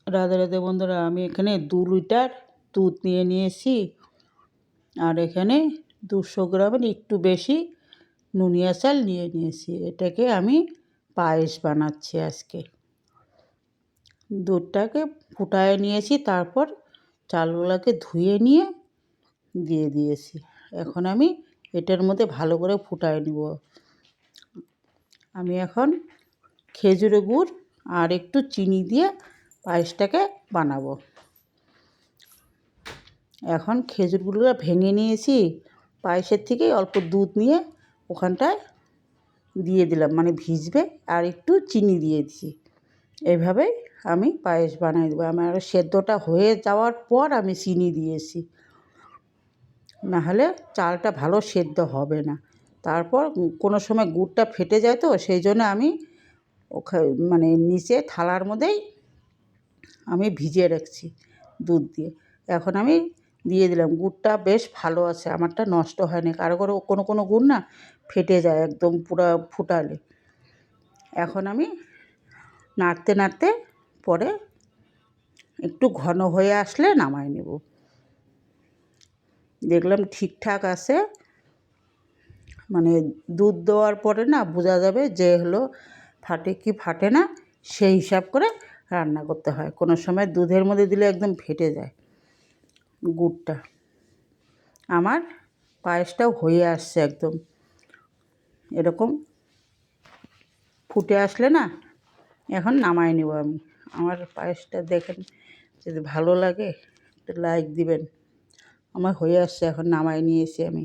রাধে রাধে বন্ধুরা, আমি এখানে 2 লিটার দুধ নিয়ে নিয়েছি। আর এখানে 200 গ্রামের একটু বেশি নুনিয়া চাল নিয়ে নিয়েছি। এটাকে আমি পায়েস বানাচ্ছি আজকে। দুধটাকে ফুটায় নিয়েছি, তারপর চালগুলোকে ধুয়ে নিয়ে দিয়ে দিয়েছি। এখন আমি এটার মধ্যে ভালো করে ফুটায় নিব। আমি এখন খেজুরের গুড় আর একটু চিনি দিয়ে পায়েসটাকে বানাবো। এখন খেজুরগুলো ভেঙে নিয়েছি, পায়েসের থেকে অল্প দুধ নিয়ে ওখানটায় দিয়ে দিলাম, মানে ভিজবে, আর একটু চিনি দিয়ে দিয়েছি। এইভাবেই আমি পায়েস বানাই দেবো। আমার সেদ্ধটা হয়ে যাওয়ার পর আমি চিনি দিয়েছি, নাহলে চালটা ভালো সেদ্ধ হবে না। তারপর কোনো সময় গুড়টা ফেটে যায়, তো সেই জন্য আমি মানে নিচে থালার মধ্যেই আমি ভিজিয়ে রাখছি দুধ দিয়ে। এখন আমি দিয়ে দিলাম। গুড়টা বেশ ভালো আছে, আমারটা নষ্ট হয়নি। কারো কোনো গুড় না ফেটে যায় একদম পুরো ফুটালে। এখন আমি নাড়তে নাড়তে পরে একটু ঘন হয়ে আসলে নামাই নেব। দেখলাম ঠিকঠাক আছে, মানে দুধ দেওয়ার পরে না বোঝা যাবে যে ফাটে কি ফাটে না, সেই হিসাব করে রান্না করতে হয়। কোনো সময় দুধের মধ্যে দিলে একদম ফেটে যায় গুড়টা। আমার পায়েসটাও হয়ে আসছে একদম এরকম ফুটে আসলে না এখন নামাই নেব আমি। আমার পায়েসটা দেখেন, যদি ভালো লাগে একটা লাইক দিবেন। আমার হয়ে আসছে, এখন নামাই নিয়েছি আমি।